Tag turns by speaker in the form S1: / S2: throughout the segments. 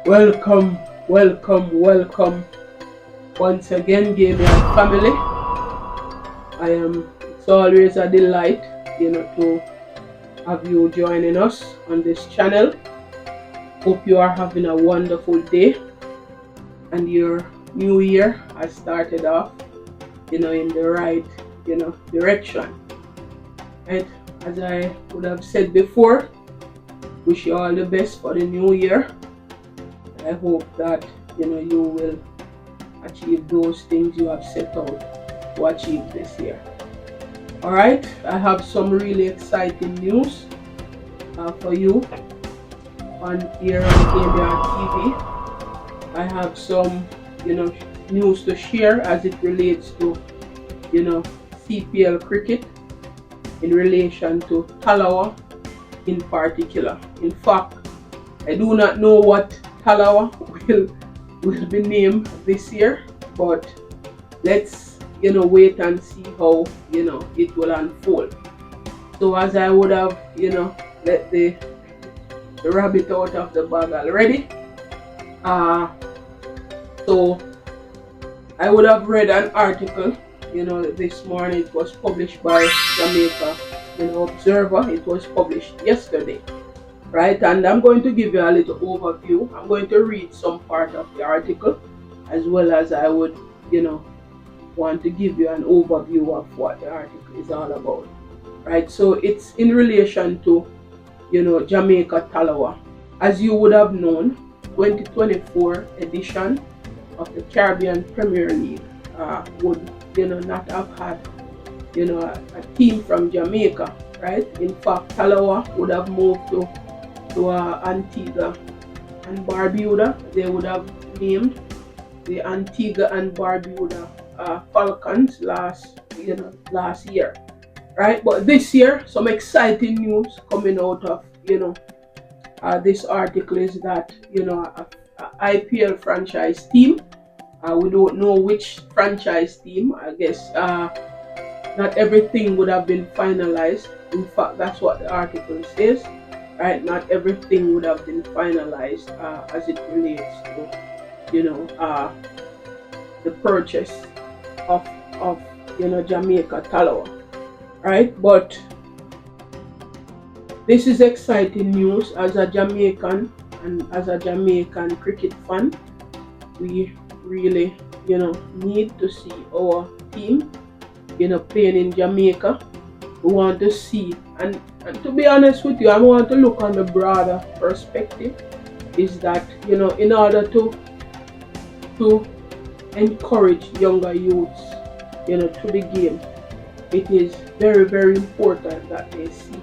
S1: Welcome, welcome once again, Gaming family. It's always a delight, to have you joining us on this channel. Hope you are having a wonderful day and your new year has started off, in the right, direction. And as I would have said before, wish you all the best for the new year. I hope that you will achieve those things you have set out to achieve this year. Alright, I have some really exciting news for you on here on KBR TV. I have some news to share as it relates to CPL cricket in relation to Tallawah in particular. In fact, I do not know what Tallawah will be named this year, but let's wait and see how it will unfold. So as I would have let the rabbit out of the bag already, so I would have read an article this morning. It was published by Jamaica Observer. It was published yesterday. Right, and I'm going to give you a little overview. I'm going to read some part of the article, as well as I would want to give you an overview of what the article is all about. Right, so it's in relation to Jamaica Tallawah. As you would have known, 2024 edition of the Caribbean Premier League would not have had a team from Jamaica. Right, in fact, Tallawah would have moved to Antigua and Barbuda. They would have named the Antigua and Barbuda Falcons last year, right? But this year, some exciting news coming out of this article is that a IPL franchise team. We don't know which franchise team. I guess not everything would have been finalized. In fact, that's what the article says. Right, not everything would have been finalized as it relates to the purchase of Jamaica Tallawah, right? But this is exciting news. As a Jamaican and as a Jamaican cricket fan, we really need to see our team playing in Jamaica. We want to see, and to be honest with you, I want to look on the broader perspective, is that in order to encourage younger youths to the game, it is very important that they see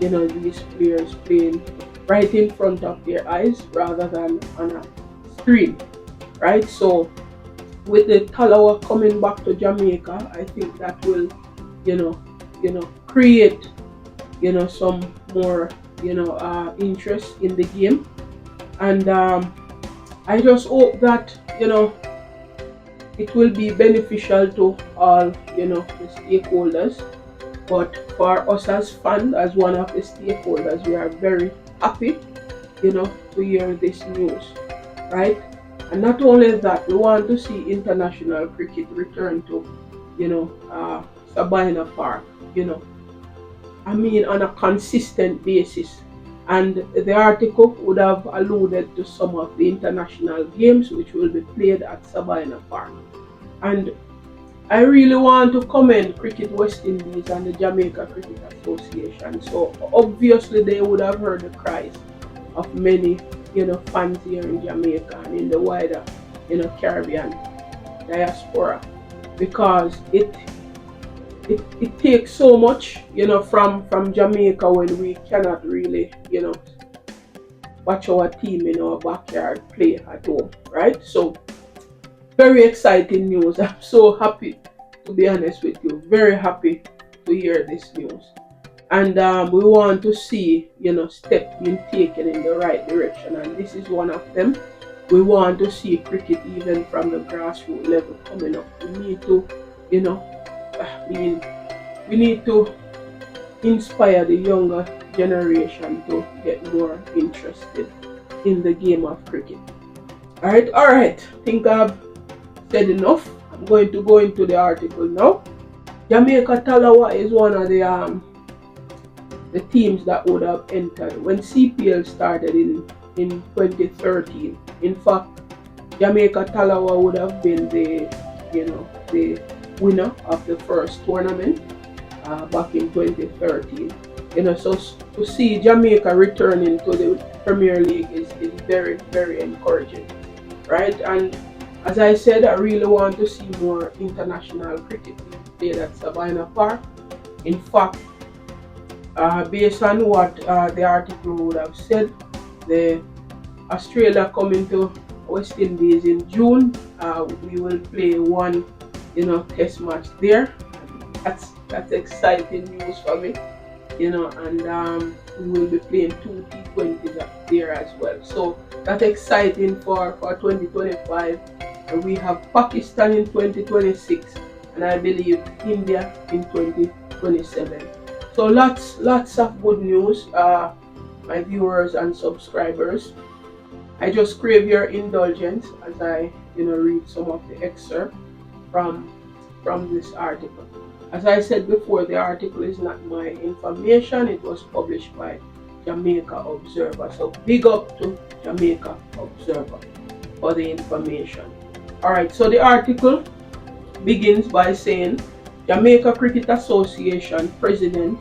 S1: these players playing right in front of their eyes rather than on a screen, right? So with the Tallawah coming back to Jamaica, I think that will create some more interest in the game, and I just hope that it will be beneficial to all the stakeholders. But for us as fans, as one of the stakeholders, we are very happy to hear this news, right? And not only that, we want to see international cricket return to Sabina Park, on a consistent basis. And the article would have alluded to some of the international games which will be played at Sabina Park. And I really want to commend Cricket West Indies and the Jamaica Cricket Association. So obviously they would have heard the cries of many fans here in Jamaica and in the wider Caribbean diaspora, because it takes so much from Jamaica when we cannot really watch our team in our backyard play at home, right? So very exciting news. I'm so happy, to be honest with you, very happy to hear this news. And we want to see steps being taken in the right direction, and this is one of them. We want to see cricket even from the grassroots level coming up. We need to we need to inspire the younger generation to get more interested in the game of cricket. All right. Think I've said enough. I'm going to go into the article now. Jamaica Tallawah is one of the teams that would have entered when CPL started in 2013. In fact, Jamaica Tallawah would have been the winner of the first tournament back in 2013. So to see Jamaica returning to the Premier League is very, very encouraging, right? And as I said, I really want to see more international cricket being played at Sabina Park. In fact, based on what the article would have said, the Australia coming to West Indies in June. We will play one, test match there. That's exciting news for me, and we will be playing two T20s up there as well. So that's exciting for 2025. And we have Pakistan in 2026, and I believe India in 2027. So lots of good news, my viewers and subscribers. I just crave your indulgence as I, read some of the excerpt from this article. As I said before, the article is not my information. It was published by Jamaica Observer. So big up to Jamaica Observer for the information. All right. So the article begins by saying Jamaica Cricket Association President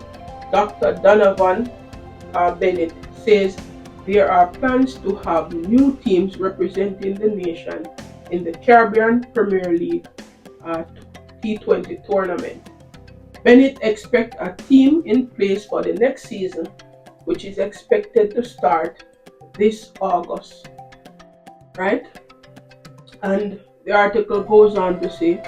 S1: Dr. Donovan Bennett says there are plans to have new teams representing the nation in the Caribbean Premier League T20 tournament. Bennett expects a team in place for the next season, which is expected to start this August. Right? And the article goes on to say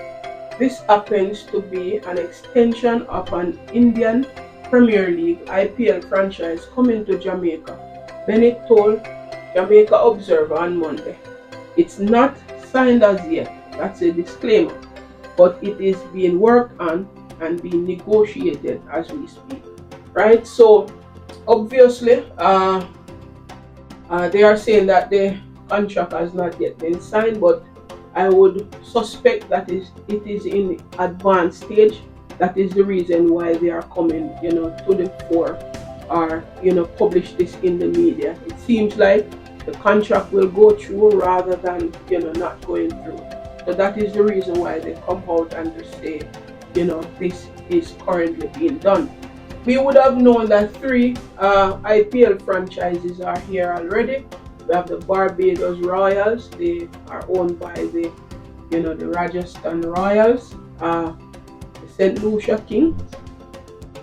S1: this happens to be an extension of an Indian Premier League IPL franchise coming to Jamaica, Bennett told Jamaica Observer on Monday. It's not signed as yet, that's a disclaimer, but it is being worked on and being negotiated as we speak. Right? So obviously, they are saying that the contract has not yet been signed, but I would suspect that it is in advanced stage. That is the reason why they are coming, to the fore or, publish this in the media. It seems like the contract will go through rather than, not going through. So that is the reason why they come out and to say, this is currently being done. We would have known that 3 IPL franchises are here already. We have the Barbados Royals. They are owned by the Rajasthan Royals. The St. Lucia Kings.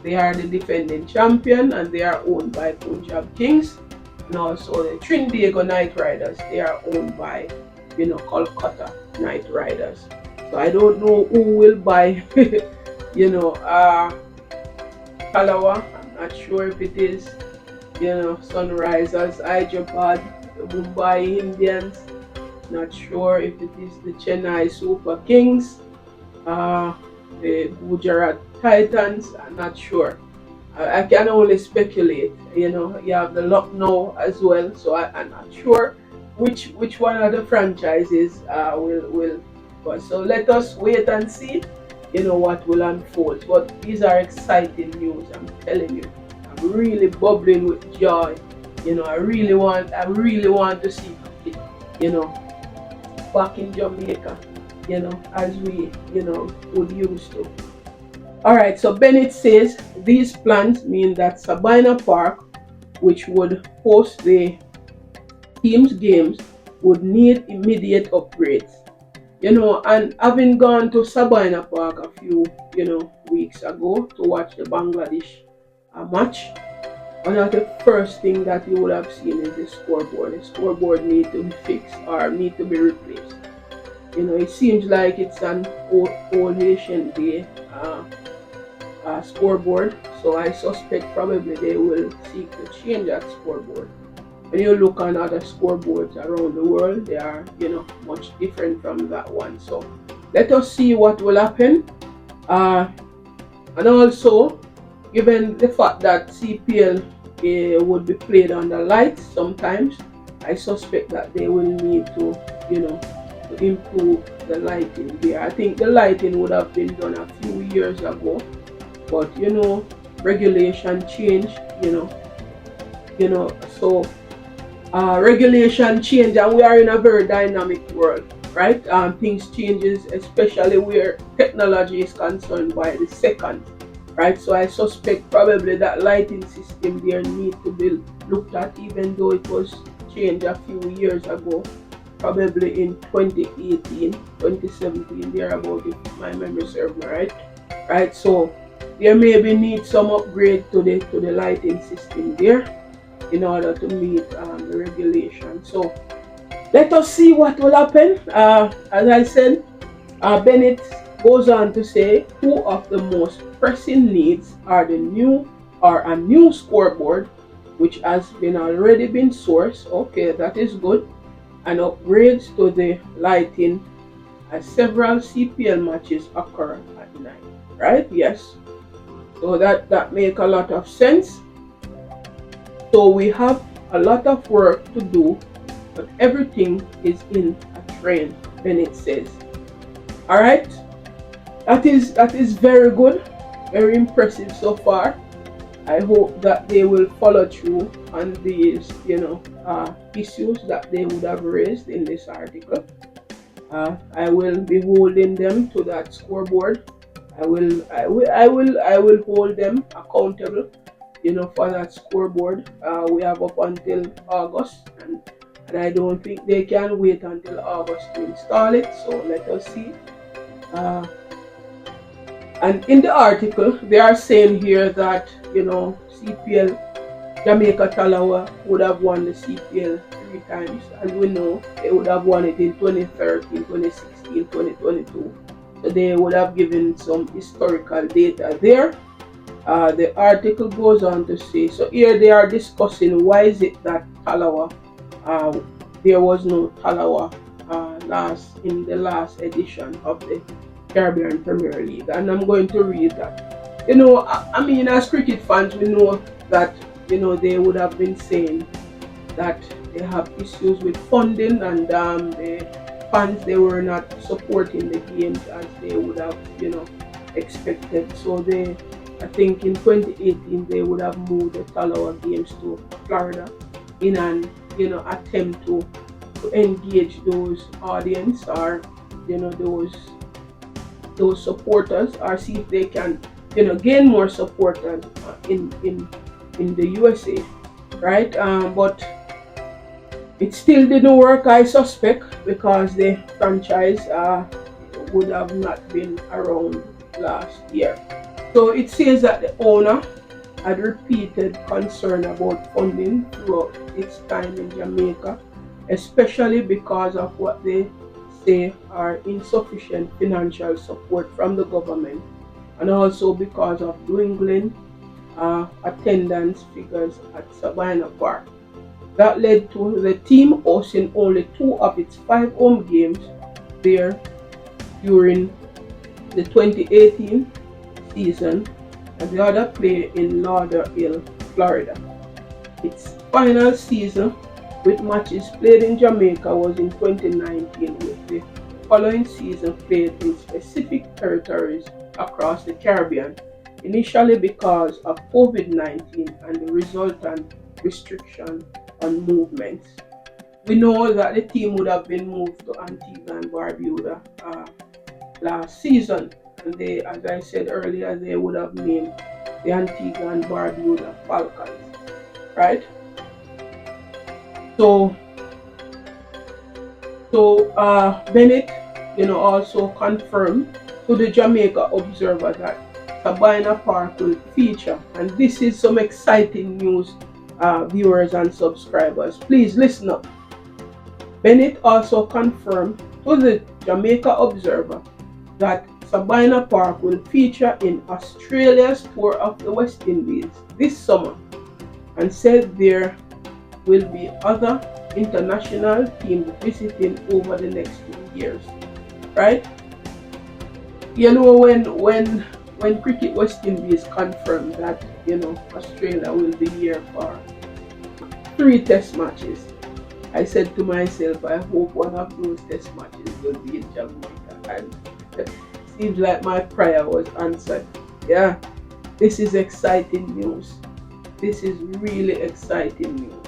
S1: They are the defending champion and they are owned by Punjab Kings. And also the Trinidad Knight Riders. They are owned by, Kolkata Knight Riders. So I don't know who will buy, Tallawah. I'm not sure if it is, Sunrisers, Hyderabad, the Mumbai Indians. Not sure if it is the Chennai Super Kings, the Gujarat Titans. I'm not sure. I can only speculate. You have the Lucknow as well, so I'm not sure which one of the franchises will. But so let us wait and see. What will unfold. But these are exciting news. I'm telling you. I'm really bubbling with joy. I really want to see it, back in Jamaica, as we, would used to. Alright, so Bennett says these plans mean that Sabina Park, which would host the team's games, would need immediate upgrades. And having gone to Sabina Park a few, weeks ago to watch the Bangladesh match, one of the first things that you would have seen is the scoreboard. The scoreboard need to be fixed or need to be replaced. It seems like it's an old Haitian day scoreboard. So I suspect probably they will seek to change that scoreboard. When you look on other scoreboards around the world, they are, much different from that one. So let us see what will happen. And also, given the fact that CPL would be played under lights sometimes, I suspect that they will need to, to improve the lighting there. I think the lighting would have been done a few years ago, but regulation change, so regulation change, and we are in a very dynamic world, right? Things changes, especially where technology is concerned, by the second, right? So I suspect probably that lighting system there need to be looked at, even though it was changed a few years ago, probably in 2018, 2017, thereabout, if my memory serves me right. Right, so there maybe need some upgrade to the lighting system there in order to meet the regulation. So let us see what will happen. As I said, Bennett goes on to say, two of the most pressing needs are a new scoreboard, which has been already been sourced. Okay, that is good. And upgrades to the lighting as several CPL matches occur at night. Right? Yes. So that make a lot of sense. So we have a lot of work to do, but everything is in a train, Bennett says. Alright? That is very good, very impressive so far. I hope that they will follow through on these, issues that they would have raised in this article. I will be holding them to that scoreboard. I will hold them accountable, for that scoreboard. We have up until August, and I don't think they can wait until August to install it. So let us see. And in the article, they are saying here that CPL Jamaica Tallawah would have won the CPL 3 times. As we know, they would have won it in 2013, 2016, 2022. So they would have given some historical data there. The article goes on to say, so here they are discussing why is it that Tallawah, there was no Tallawah in the last edition of the Caribbean Premier League, and I'm going to read that. I mean, as cricket fans, we know that they would have been saying that they have issues with funding, and the fans, they were not supporting the games as they would have expected. So I think in 2018 they would have moved the Tallawah games to Florida in an attempt to engage those audience, or those supporters, or see if they can gain more supporters in the USA, right? But it still didn't work, I suspect, because the franchise would have not been around last year. So it says that the owner had repeated concern about funding throughout its time in Jamaica, especially because of what they say are insufficient financial support from the government, and also because of dwindling attendance figures at Sabina Park. That led to the team hosting only 2 of its 5 home games there during the 2018 season, and the other play in Lauderdale, Florida. Its final season with matches played in Jamaica was in 2019, with the following season played in specific territories across the Caribbean, initially because of COVID-19 and the resultant restriction on movements. We know that the team would have been moved to Antigua and Barbuda last season, and they, as I said earlier, they would have named the Antigua and Barbuda Falcons, right? So Bennett, also confirmed to the Jamaica Observer that Sabina Park will feature, and this is some exciting news, viewers and subscribers. Please listen up. Bennett also confirmed to the Jamaica Observer that Sabina Park will feature in Australia's tour of the West Indies this summer, and said there will be other international teams visiting over the next 2 years. Right? When Cricket West Indies confirmed that Australia will be here for 3 test matches, I said to myself, I hope one of those test matches will be in Jamaica. And it seems like my prayer was answered. Yeah, this is exciting news. This is really exciting news.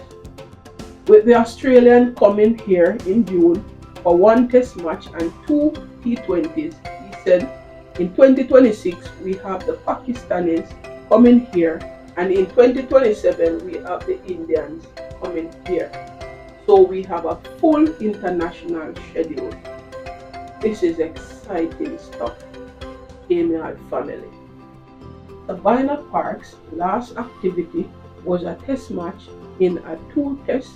S1: With the Australian coming here in June for one test match and two T20s, he said in 2026 we have the Pakistanis coming here, and in 2027 we have the Indians coming here. So we have a full international schedule. This is exciting stuff, Amy and family. Sabina Park's last activity was a test match in a two-test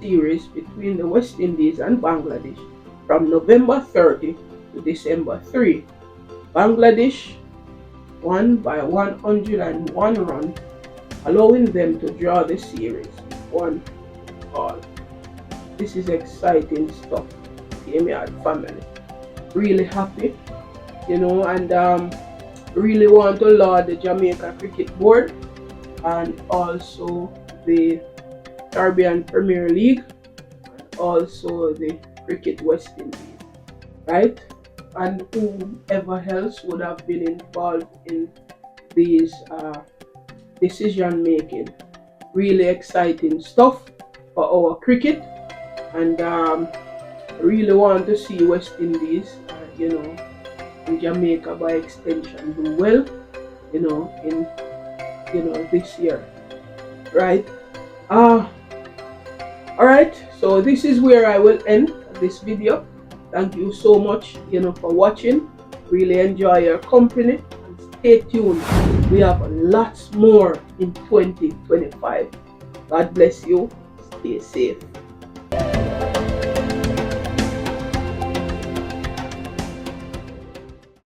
S1: series between the West Indies and Bangladesh from November 30 to December 3. Bangladesh won by 101 runs, allowing them to draw the series 1-all. This is exciting stuff, Amy and family. Really happy, and really want to laud the Jamaica Cricket Board and also the Caribbean Premier League and also the Cricket West Indies, right? And whoever else would have been involved in these decision making. Really exciting stuff for our cricket, and really want to see West Indies, and Jamaica by extension do well, in this year, right? All right. So this is where I will end this video. Thank you so much, for watching. Really enjoy your company and stay tuned. We have lots more in 2025. God bless you. Stay safe.